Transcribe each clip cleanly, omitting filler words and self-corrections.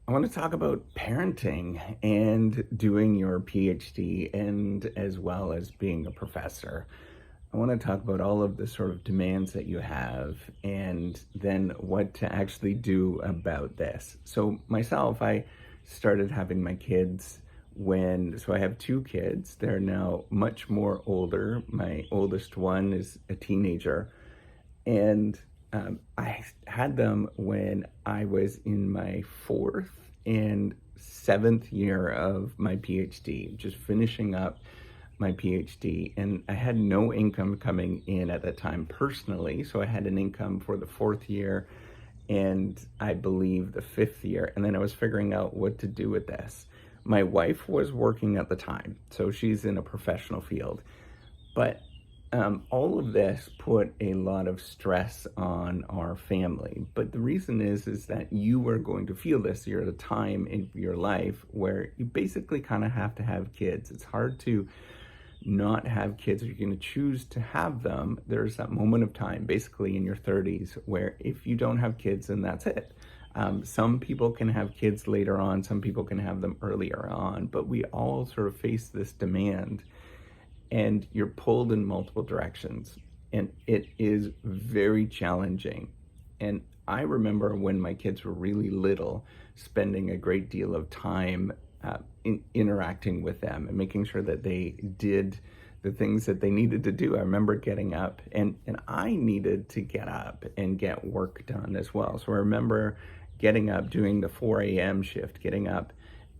I want to talk about parenting and doing your PhD and as well as being a professor. I want to talk about all of the sort of demands that you have and then what to actually do about this. So, myself, I started having my kids so I have two kids. They're now much more older. My oldest one is a teenager, and I had them when I was in my fourth and seventh year of my PhD, just finishing up my PhD. And I had no income coming in at that time personally. So I had an income for the fourth year and I believe the fifth year. And then I was figuring out what to do with this. My wife was working at the time, so she's in a professional field. But all of this put a lot of stress on our family. But the reason is that you are going to feel this. You're at a time in your life where you basically kind of have to have kids. It's hard to not have kids. If you're going to choose to have them, there's that moment of time, basically in your 30s, where if you don't have kids, then that's it. Some people can have kids later on, some people can have them earlier on, but we all sort of face this demand and you're pulled in multiple directions, and it is very challenging. And I remember when my kids were really little, spending a great deal of time interacting with them and making sure that they did the things that they needed to do. I remember getting up, and I needed to get up and get work done as well. So I remember getting up, doing the 4 a.m. shift, getting up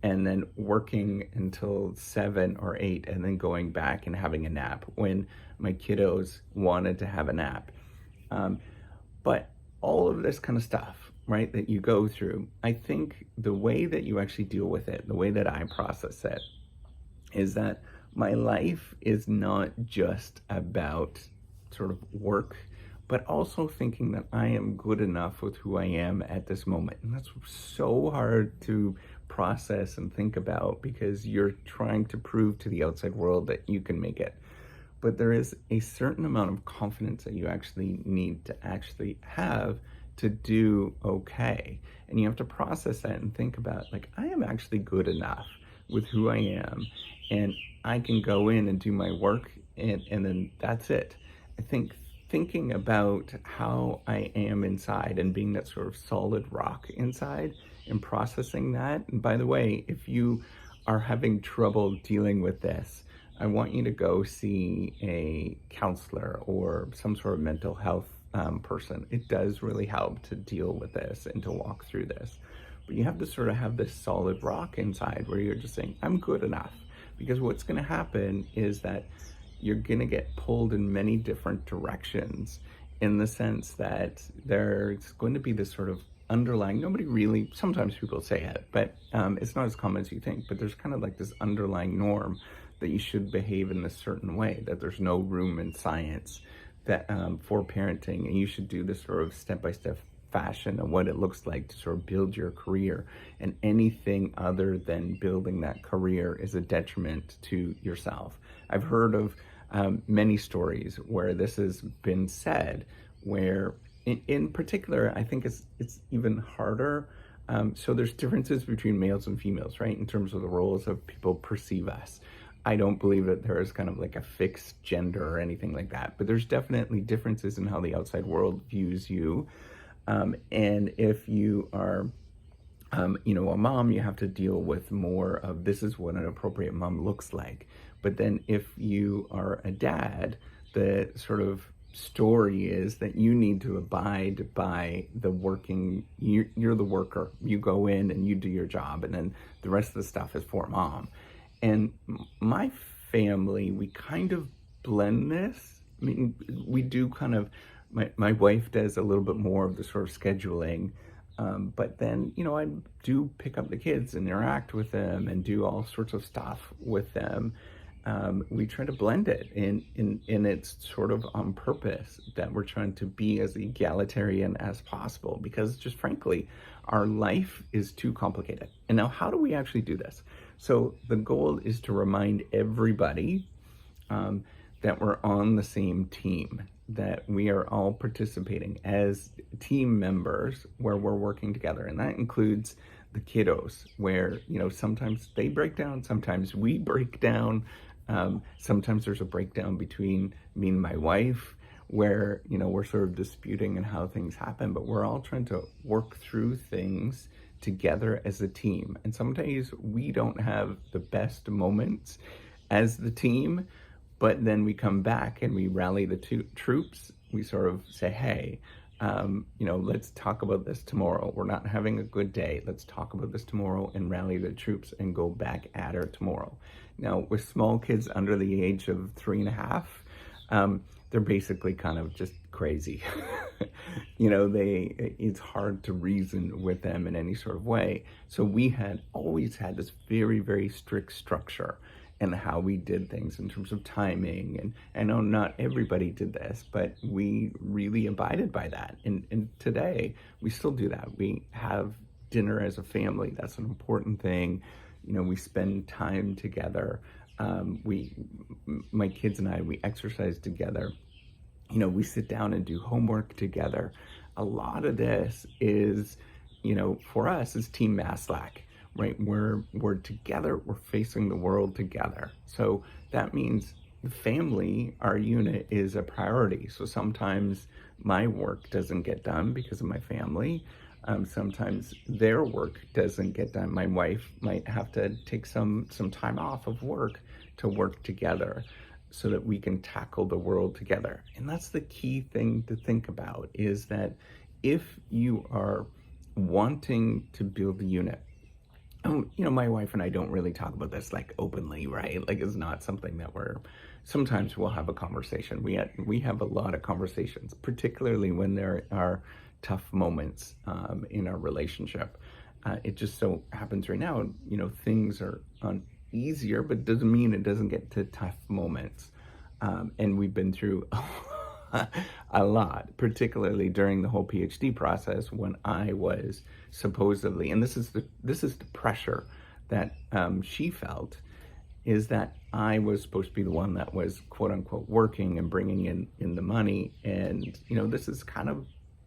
and then working until 7 or 8 and then going back and having a nap when my kiddos wanted to have a nap. But all of this kind of stuff, right, that you go through, I think the way that you actually deal with it, the way that I process it, is that my life is not just about sort of work, but also thinking that I am good enough with who I am at this moment. And that's so hard to process and think about because you're trying to prove to the outside world that you can make it. But there is a certain amount of confidence that you actually need to actually have to do okay. And you have to process that and think about, like, I am actually good enough with who I am, and I can go in and do my work, and then that's it. I think thinking about how I am inside and being that sort of solid rock inside and processing that. And by the way, if you are having trouble dealing with this, I want you to go see a counselor or some sort of mental health person. It does really help to deal with this and to walk through this. But you have to sort of have this solid rock inside where you're just saying, I'm good enough. Because what's going to happen is that you're going to get pulled in many different directions, in the sense that there's going to be this sort of underlying, nobody really, sometimes people say it, but it's not as common as you think, but there's kind of like this underlying norm that you should behave in a certain way, that there's no room in science that for parenting, and you should do this sort of step-by-step fashion of what it looks like to sort of build your career, and anything other than building that career is a detriment to yourself. I've heard of many stories where this has been said, where in particular, I think it's even harder. So there's differences between males and females, right, in terms of the roles of people perceive us. I don't believe that there is kind of like a fixed gender or anything like that, but there's definitely differences in how the outside world views you. And if you are, a mom, you have to deal with more of this is what an appropriate mom looks like. But then if you are a dad, the sort of story is that you need to abide by the you're the worker. You go in and you do your job, and then the rest of the stuff is for mom. And my family, we kind of blend this. I mean, we do kind of, my wife does a little bit more of the sort of scheduling, but then, I do pick up the kids and interact with them and do all sorts of stuff with them. We try to blend it, and it's sort of on purpose that we're trying to be as egalitarian as possible, because just frankly, our life is too complicated. And now, how do we actually do this? So the goal is to remind everybody that we're on the same team, that we are all participating as team members where we're working together. And that includes the kiddos, where, sometimes they break down, sometimes we break down. Sometimes there's a breakdown between me and my wife where, we're sort of disputing and how things happen, but we're all trying to work through things together as a team. And some days we don't have the best moments as the team, but then we come back and we rally the troops. We sort of say, hey, let's talk about this tomorrow. We're not having a good day. Let's talk about this tomorrow and rally the troops and go back at her tomorrow. Now, with small kids under the age of 3.5, they're basically kind of just crazy. It's hard to reason with them in any sort of way. So we had always had this very, very strict structure and how we did things in terms of timing. And I know not everybody did this, but we really abided by that. And today we still do that. We have dinner as a family. That's an important thing. We spend time together. My kids and I, we exercise together. We sit down and do homework together. A lot of this is, for us, is Team Maslack. Right, we're together, we're facing the world together. So that means the family, our unit, is a priority. So sometimes my work doesn't get done because of my family. Sometimes their work doesn't get done. My wife might have to take some time off of work to work together so that we can tackle the world together. And that's the key thing to think about, is that if you are wanting to build a unit, my wife and I don't really talk about this like openly, right? Like, it's not something that sometimes we'll have a conversation. We have a lot of conversations, particularly when there are tough moments in our relationship. It just so happens right now, things are easier, but doesn't mean it doesn't get to tough moments. And we've been through a lot, particularly during the whole PhD process, when I was supposedly, and this is the pressure that she felt, is that I was supposed to be the one that was quote unquote working and bringing in the money. And this is kind of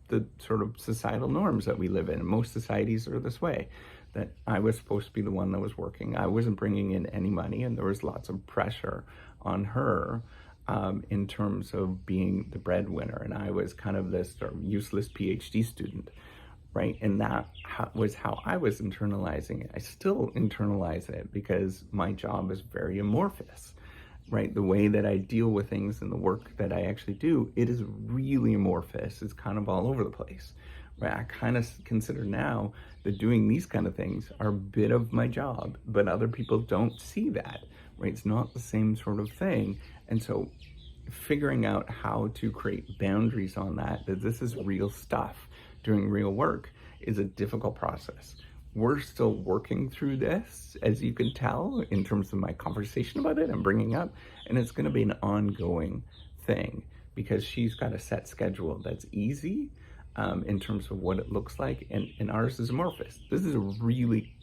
the sort of societal norms that we live in. Most societies are this way, that I was supposed to be the one that was working. I wasn't bringing in any money, and there was lots of pressure on her in terms of being the breadwinner. And I was kind of this sort of useless PhD student, right? And that was how I was internalizing it. I still internalize it because my job is very amorphous, right? The way that I deal with things and the work that I actually do, it is really amorphous. It's kind of all over the place, right? I kind of consider now that doing these kind of things are a bit of my job, but other people don't see that, right? It's not the same sort of thing. And so figuring out how to create boundaries on that this is real stuff, doing real work, is a difficult process. We're still working through this, as you can tell, in terms of my conversation about it and bringing up, and it's going to be an ongoing thing because she's got a set schedule that's easy in terms of what it looks like, and ours is amorphous. This is a really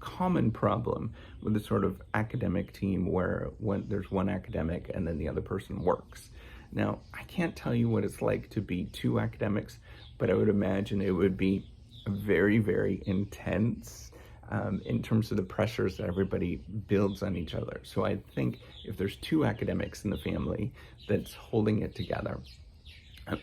common problem with the sort of academic team where there's one academic and then the other person works. Now, I can't tell you what it's like to be two academics, but I would imagine it would be very, very intense in terms of the pressures that everybody builds on each other. So I think if there's two academics in the family that's holding it together,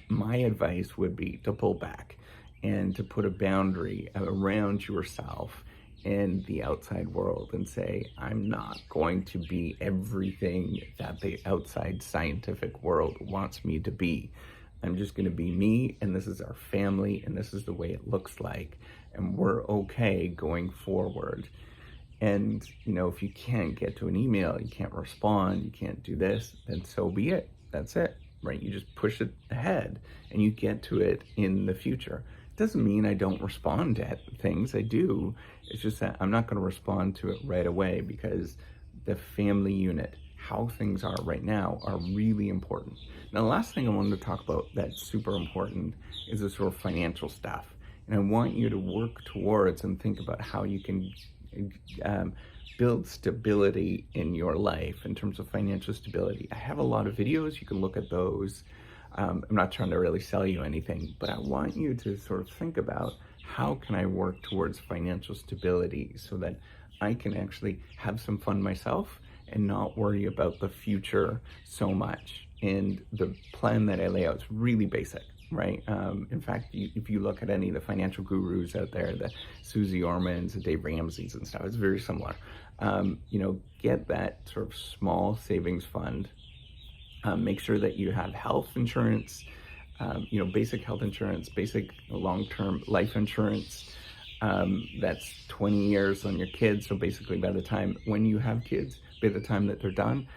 my advice would be to pull back and to put a boundary around yourself and the outside world and say, I'm not going to be everything that the outside scientific world wants me to be. I'm just going to be me, and this is our family, and this is the way it looks like, and we're okay going forward. And, if you can't get to an email, you can't respond, you can't do this, then so be it. That's it, right? You just push it ahead, and you get to it in the future. It doesn't mean I don't respond to things. I do. It's just that I'm not going to respond to it right away because the family unit, how things are right now, are really important. Now, the last thing I wanted to talk about that's super important is the sort of financial stuff. And I want you to work towards and think about how you can build stability in your life in terms of financial stability. I have a lot of videos. You can look at those. I'm not trying to really sell you anything, but I want you to sort of think about how can I work towards financial stability so that I can actually have some fun myself and not worry about the future so much. And the plan that I lay out is really basic, right? In fact, if you look at any of the financial gurus out there, the Susie Ormans, the Dave Ramsey's and stuff, it's very similar. Get that sort of small savings fund. Make sure that you have health insurance, basic health insurance, basic long-term life insurance. That's 20 years on your kids. So basically by the time when you have kids, by the time that they're done,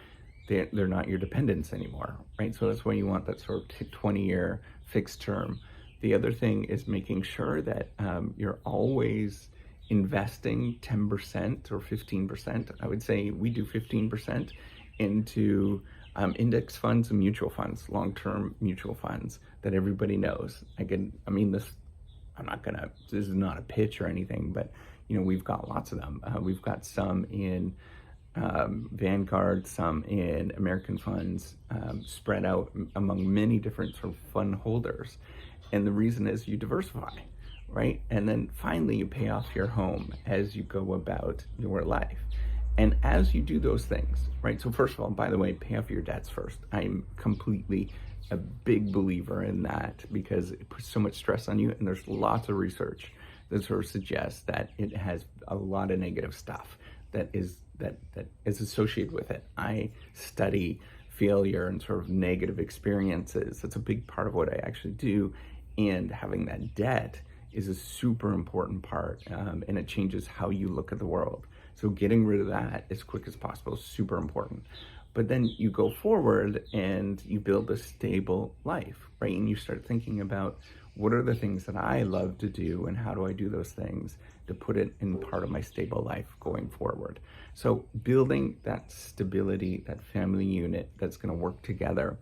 they're not your dependents anymore, right? So that's why you want that sort of 20-year fixed term. The other thing is making sure that you're always investing 10% or 15%. I would say we do 15% into index funds and mutual funds, long-term mutual funds that everybody knows. This is not a pitch or anything, but we've got lots of them. We've got some in Vanguard, some in American funds, spread out among many different sort of fund holders. And the reason is you diversify, right? And then finally you pay off your home as you go about your life. And as you do those things, right? So first of all, by the way, pay off your debts first. I'm completely a big believer in that because it puts so much stress on you, and there's lots of research that sort of suggests that it has a lot of negative stuff that is associated with it. I study failure and sort of negative experiences. That's a big part of what I actually do, and having that debt is a super important part, and it changes how you look at the world. So getting rid of that as quick as possible is super important. But then you go forward and you build a stable life, right? And you start thinking about what are the things that I love to do and how do I do those things to put it in part of my stable life going forward. So building that stability, that family unit that's going to work together.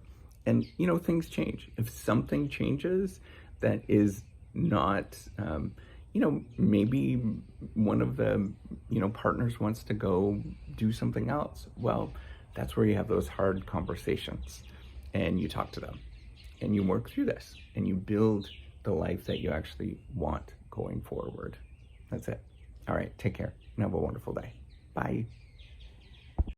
And, things change. If something changes that is not, maybe one of the, partners wants to go do something else. Well, that's where you have those hard conversations and you talk to them and you work through this and you build the life that you actually want going forward. That's it. All right. Take care and have a wonderful day. Bye.